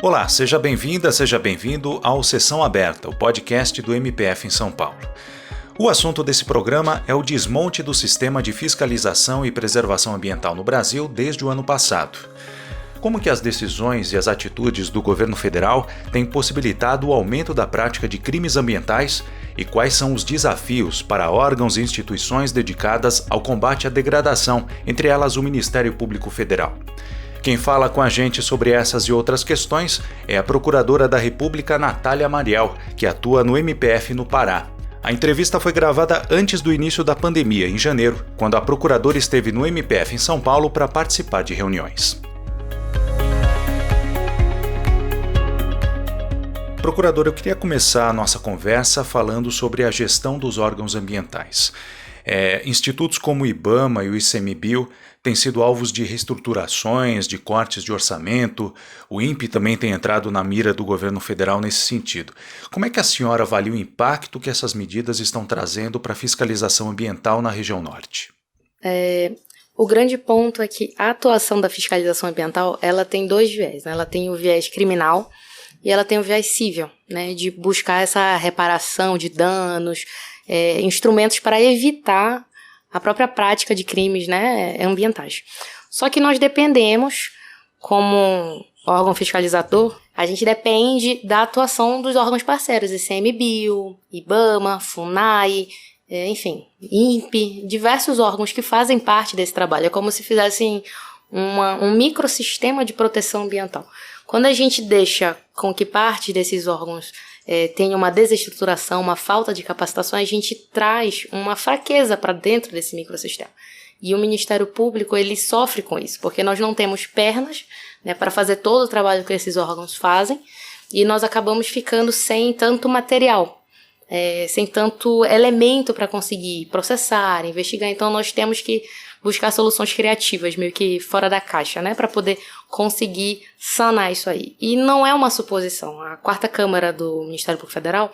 Olá, seja bem-vinda, seja bem-vindo ao Sessão Aberta, o podcast do MPF em São Paulo. O assunto desse programa é o desmonte do sistema de fiscalização e preservação ambiental no Brasil desde o ano passado. Como que as decisões e as atitudes do governo federal têm possibilitado o aumento da prática de crimes ambientais e quais são os desafios para órgãos e instituições dedicadas ao combate à degradação, entre elas o Ministério Público Federal. Quem fala com a gente sobre essas e outras questões é a Procuradora da República, Natália Mariel, que atua no MPF no Pará. A entrevista foi gravada antes do início da pandemia, em janeiro, quando a Procuradora esteve no MPF em São Paulo para participar de reuniões. Procuradora, eu queria começar a nossa conversa falando sobre a gestão dos órgãos ambientais. Institutos como o IBAMA e o ICMBio têm sido alvos de reestruturações, de cortes de orçamento. O INPE também tem entrado na mira do governo federal nesse sentido. Como é que a senhora avalia o impacto que essas medidas estão trazendo para a fiscalização ambiental na região norte? O grande ponto é que a atuação da fiscalização ambiental ela tem dois viés, né? Ela tem o viés criminal e ela tem o viés cível, né? De buscar essa reparação de danos, instrumentos para evitar a própria prática de crimes, né, ambientais. Só que nós dependemos, como órgão fiscalizador, a gente depende da atuação dos órgãos parceiros, ICMBio, IBAMA, FUNAI, enfim, INPE, diversos órgãos que fazem parte desse trabalho. É como se fizessem um microsistema de proteção ambiental. Quando a gente deixa com que parte desses órgãos tenha uma desestruturação, uma falta de capacitação, a gente traz uma fraqueza para dentro desse microsistema. E o Ministério Público, ele sofre com isso, porque nós não temos pernas, né, para fazer todo o trabalho que esses órgãos fazem, e nós acabamos ficando sem tanto material, sem tanto elemento para conseguir processar, investigar. Então nós temos que buscar soluções criativas, meio que fora da caixa, né, para poder conseguir sanar isso aí. E não é uma suposição. A 4ª Câmara do Ministério Público Federal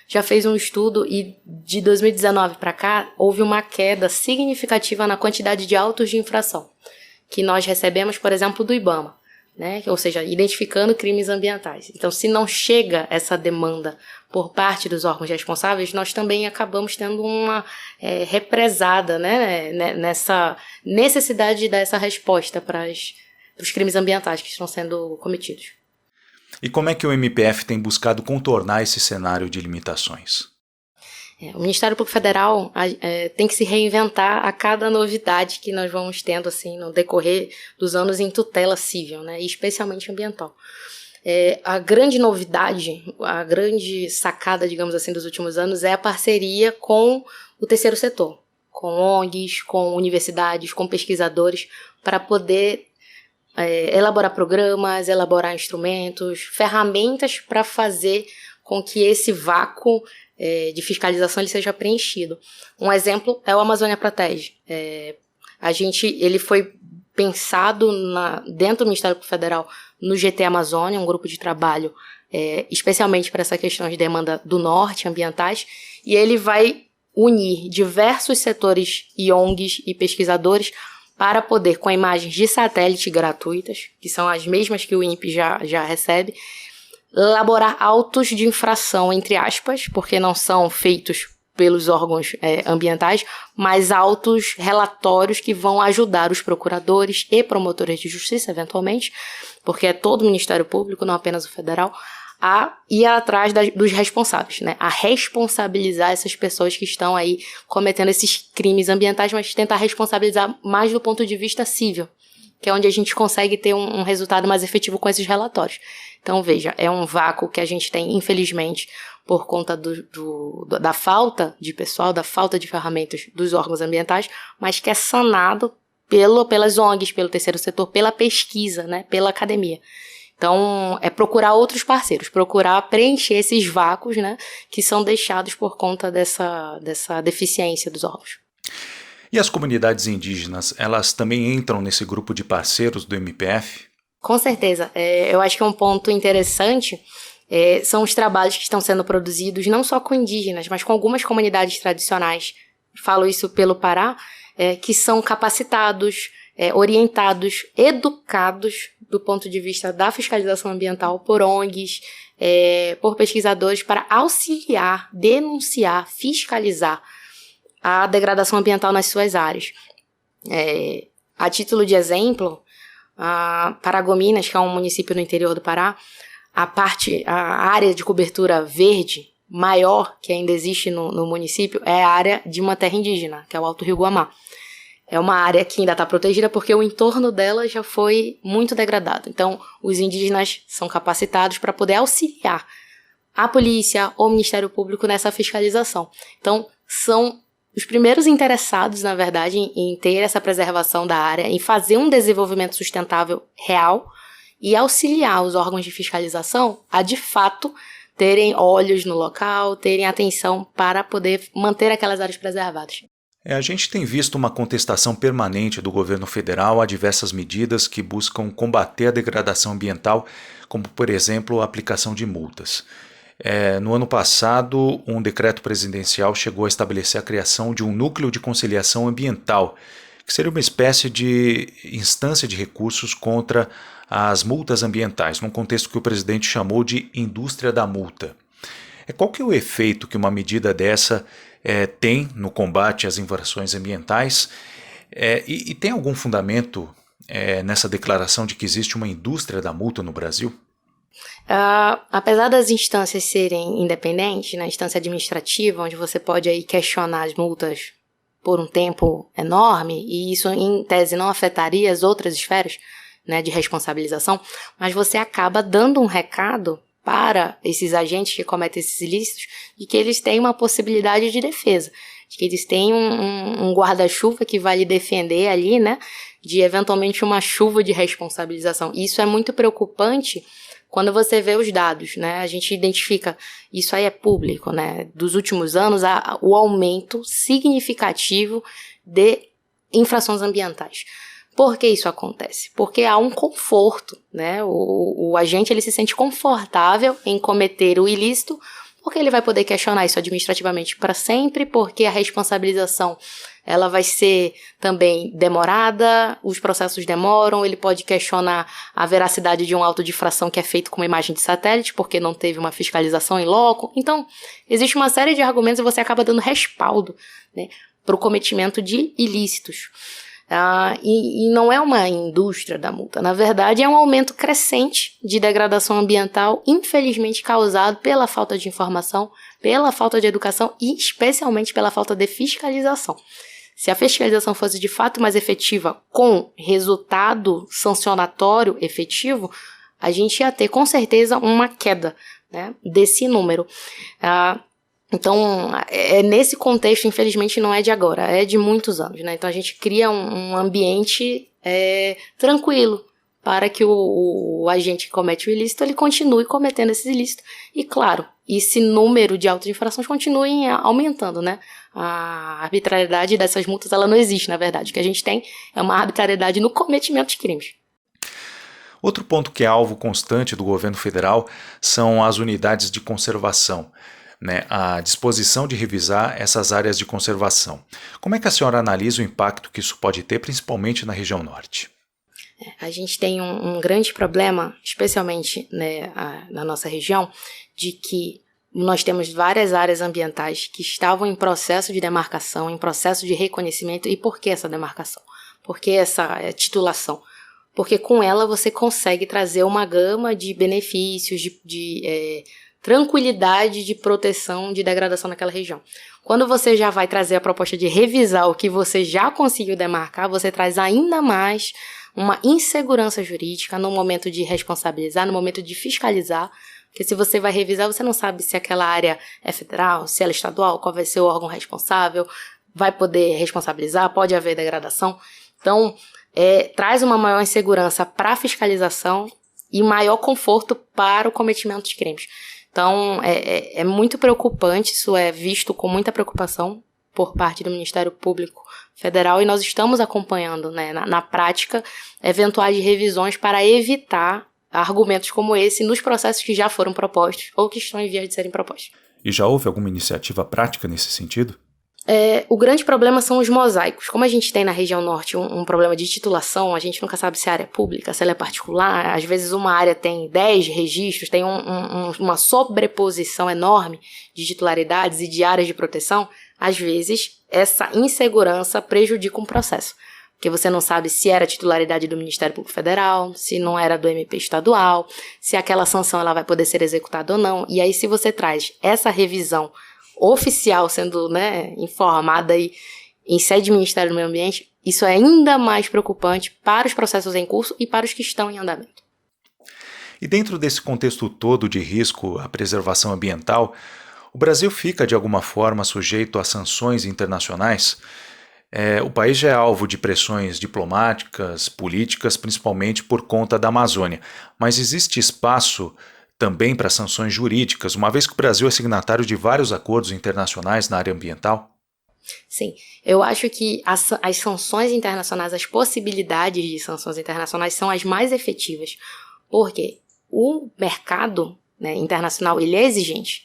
já fez um estudo e de 2019 para cá houve uma queda significativa na quantidade de autos de infração que nós recebemos, por exemplo, do IBAMA, né, ou seja, identificando crimes ambientais. Então, se não chega essa demanda por parte dos órgãos responsáveis, nós também acabamos tendo uma represada, né, nessa necessidade de dar essa resposta para os crimes ambientais que estão sendo cometidos. E como é que o MPF tem buscado contornar esse cenário de limitações? O Ministério Público Federal tem que se reinventar a cada novidade que nós vamos tendo assim, no decorrer dos anos em tutela civil, né, e especialmente ambiental. A grande novidade, a grande sacada, digamos assim, dos últimos anos é a parceria com o terceiro setor, com ONGs, com universidades, com pesquisadores, para poder elaborar programas, elaborar instrumentos, ferramentas para fazer com que esse vácuo de fiscalização ele seja preenchido. Um exemplo é o Amazônia Protege. Ele foi pensado dentro do Ministério Público Federal no GT Amazônia, um grupo de trabalho especialmente para essa questão de demanda do norte, ambientais, e ele vai unir diversos setores e ONGs e pesquisadores para poder, com imagens de satélite gratuitas, que são as mesmas que o INPE já recebe, elaborar autos de infração, entre aspas, porque não são feitos pelos órgãos ambientais, mas autos relatórios que vão ajudar os procuradores e promotores de justiça, eventualmente, porque é todo o Ministério Público, não apenas o federal, a ir atrás dos responsáveis, né? A responsabilizar essas pessoas que estão aí cometendo esses crimes ambientais, mas tentar responsabilizar mais do ponto de vista civil, que é onde a gente consegue ter um resultado mais efetivo com esses relatórios. Então, veja, é um vácuo que a gente tem, infelizmente, por conta da falta de pessoal, da falta de ferramentas dos órgãos ambientais, mas que é sanado pelas ONGs, pelo terceiro setor, pela pesquisa, né, pela academia. Então, é procurar outros parceiros, procurar preencher esses vácuos, né, que são deixados por conta dessa deficiência dos órgãos. E as comunidades indígenas, elas também entram nesse grupo de parceiros do MPF? Com certeza. Eu acho que é um ponto interessante são os trabalhos que estão sendo produzidos não só com indígenas, mas com algumas comunidades tradicionais. Falo isso pelo Pará, que são capacitados, orientados, educados do ponto de vista da fiscalização ambiental por ONGs, por pesquisadores para auxiliar, denunciar, fiscalizar a degradação ambiental nas suas áreas. A título de exemplo, Paragominas, que é um município no interior do Pará, a área de cobertura verde maior que ainda existe no município é a área de uma terra indígena, que é o Alto Rio Guamá. É uma área que ainda está protegida porque o entorno dela já foi muito degradado. Então, os indígenas são capacitados para poder auxiliar a polícia ou o Ministério Público nessa fiscalização. Então, são os primeiros interessados, na verdade, em ter essa preservação da área, em fazer um desenvolvimento sustentável real e auxiliar os órgãos de fiscalização a, de fato, terem olhos no local, terem atenção para poder manter aquelas áreas preservadas. A gente tem visto uma contestação permanente do governo federal a diversas medidas que buscam combater a degradação ambiental, como, por exemplo, a aplicação de multas. No ano passado, um decreto presidencial chegou a estabelecer a criação de um núcleo de conciliação ambiental, que seria uma espécie de instância de recursos contra as multas ambientais, num contexto que o presidente chamou de indústria da multa. Qual que é o efeito que uma medida dessa tem no combate às infrações ambientais? E tem algum fundamento nessa declaração de que existe uma indústria da multa no Brasil? Apesar das instâncias serem independentes, na instância administrativa, onde você pode aí questionar as multas por um tempo enorme, e isso em tese não afetaria as outras esferas, né, de responsabilização, mas você acaba dando um recado para esses agentes que cometem esses ilícitos de que eles têm uma possibilidade de defesa, de que eles têm um guarda-chuva que vai lhe defender ali, né, de eventualmente uma chuva de responsabilização. Isso é muito preocupante quando você vê os dados, né, a gente identifica, isso aí é público, né, dos últimos anos, o aumento significativo de infrações ambientais. Por que isso acontece? Porque há um conforto, né? O agente ele se sente confortável em cometer o ilícito, porque ele vai poder questionar isso administrativamente para sempre, porque a responsabilização ela vai ser também demorada, os processos demoram, ele pode questionar a veracidade de um auto de infração que é feito com uma imagem de satélite, porque não teve uma fiscalização em loco. Então, existe uma série de argumentos e você acaba dando respaldo, né, para o cometimento de ilícitos. E não é uma indústria da multa, na verdade é um aumento crescente de degradação ambiental, infelizmente causado pela falta de informação, pela falta de educação e especialmente pela falta de fiscalização. Se a fiscalização fosse de fato mais efetiva, com resultado sancionatório efetivo, a gente ia ter com certeza uma queda, né, desse número. Então, nesse contexto, infelizmente, não é de agora, é de muitos anos, né? Então, a gente cria um ambiente tranquilo para que o agente que comete o ilícito, ele continue cometendo esses ilícitos. E, claro, esse número de autos de infrações continue aumentando, né? A arbitrariedade dessas multas, ela não existe, na verdade. O que a gente tem é uma arbitrariedade no cometimento de crimes. Outro ponto que é alvo constante do governo federal são as unidades de conservação, né, a disposição de revisar essas áreas de conservação. Como é que a senhora analisa o impacto que isso pode ter, principalmente na região norte? A gente tem um grande problema, especialmente, né, na nossa região, de que nós temos várias áreas ambientais que estavam em processo de demarcação, em processo de reconhecimento. E por que essa demarcação? Por que essa titulação? Porque com ela você consegue trazer uma gama de benefícios, de tranquilidade de proteção de degradação naquela região. Quando você já vai trazer a proposta de revisar o que você já conseguiu demarcar, você traz ainda mais uma insegurança jurídica no momento de responsabilizar, no momento de fiscalizar, porque se você vai revisar, você não sabe se aquela área é federal, se ela é estadual, qual vai ser o órgão responsável, vai poder responsabilizar, pode haver degradação. Então, traz uma maior insegurança para a fiscalização e maior conforto para o cometimento de crimes. Então, é muito preocupante, isso é visto com muita preocupação por parte do Ministério Público Federal e nós estamos acompanhando, né, na prática, eventuais revisões para evitar argumentos como esse nos processos que já foram propostos ou que estão em vias de serem propostos. E já houve alguma iniciativa prática nesse sentido? O grande problema são os mosaicos. Como a gente tem na região norte um problema de titulação, a gente nunca sabe se a área é pública, se ela é particular. Às vezes uma área tem 10 registros, tem uma sobreposição enorme de titularidades e de áreas de proteção. Às vezes, essa insegurança prejudica um processo. Porque você não sabe se era titularidade do Ministério Público Federal, se não era do MP estadual, se aquela sanção ela vai poder ser executada ou não. E aí, se você traz essa revisão oficial sendo, né, informada aí em sede do Ministério do Meio Ambiente, isso é ainda mais preocupante para os processos em curso e para os que estão em andamento. E dentro desse contexto todo de risco à preservação ambiental, o Brasil fica de alguma forma sujeito a sanções internacionais? O país já é alvo de pressões diplomáticas, políticas, principalmente por conta da Amazônia, mas existe espaço também para sanções jurídicas, uma vez que o Brasil é signatário de vários acordos internacionais na área ambiental? Sim, eu acho que as sanções internacionais, as possibilidades de sanções internacionais são as mais efetivas, porque o mercado, né, internacional ele é exigente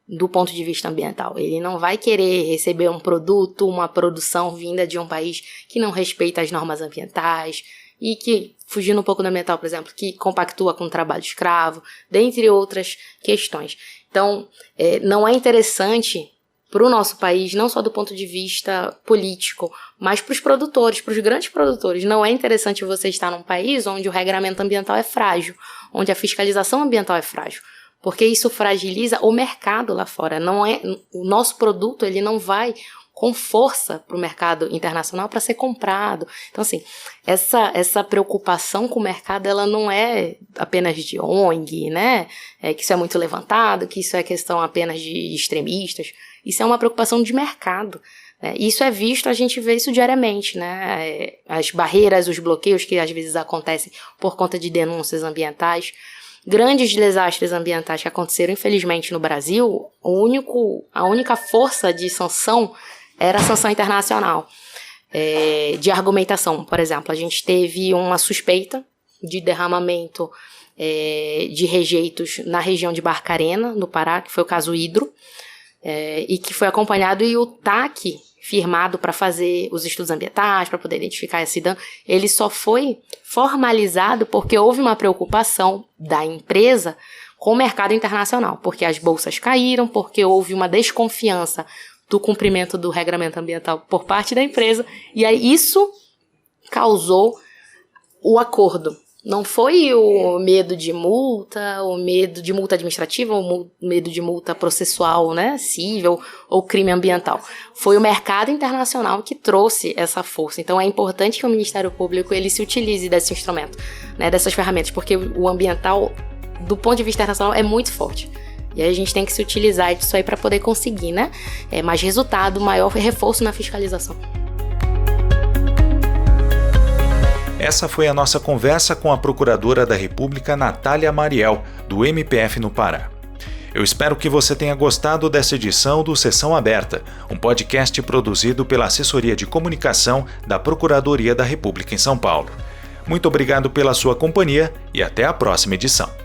do ponto de vista ambiental. Ele não vai querer receber um produto, uma produção vinda de um país que não respeita as normas ambientais, e que, fugindo um pouco do ambiental, por exemplo, que compactua com o trabalho escravo, dentre outras questões. Então, não é interessante para o nosso país, não só do ponto de vista político, mas para os produtores, para os grandes produtores. Não é interessante você estar num país onde o regramento ambiental é frágil, onde a fiscalização ambiental é frágil, porque isso fragiliza o mercado lá fora. O nosso produto ele não vai com força para o mercado internacional para ser comprado. Então, assim, essa preocupação com o mercado, ela não é apenas de ONG, né? Que isso é muito levantado, que isso é questão apenas de extremistas. Isso é uma preocupação de mercado. Isso é visto, a gente vê isso diariamente, né? As barreiras, os bloqueios que às vezes acontecem por conta de denúncias ambientais. Grandes desastres ambientais que aconteceram, infelizmente, no Brasil, a única força de sanção era a sanção internacional de argumentação. Por exemplo, a gente teve uma suspeita de derramamento de rejeitos na região de Barcarena, no Pará, que foi o caso Hidro, e que foi acompanhado, e o TAC, firmado para fazer os estudos ambientais, para poder identificar esse dano, ele só foi formalizado porque houve uma preocupação da empresa com o mercado internacional, porque as bolsas caíram, porque houve uma desconfiança do cumprimento do regramento ambiental por parte da empresa, e aí isso causou o acordo. Não foi o medo de multa, o medo de multa administrativa, o medo de multa processual, né, civil ou crime ambiental. Foi o mercado internacional que trouxe essa força. Então é importante que o Ministério Público ele se utilize desse instrumento, né, dessas ferramentas, porque o ambiental, do ponto de vista internacional, é muito forte. E aí a gente tem que se utilizar disso aí para poder conseguir, né, mais resultado, maior reforço na fiscalização. Essa foi a nossa conversa com a Procuradora da República, Natália Mariel, do MPF no Pará. Eu espero que você tenha gostado dessa edição do Sessão Aberta, um podcast produzido pela Assessoria de Comunicação da Procuradoria da República em São Paulo. Muito obrigado pela sua companhia e até a próxima edição.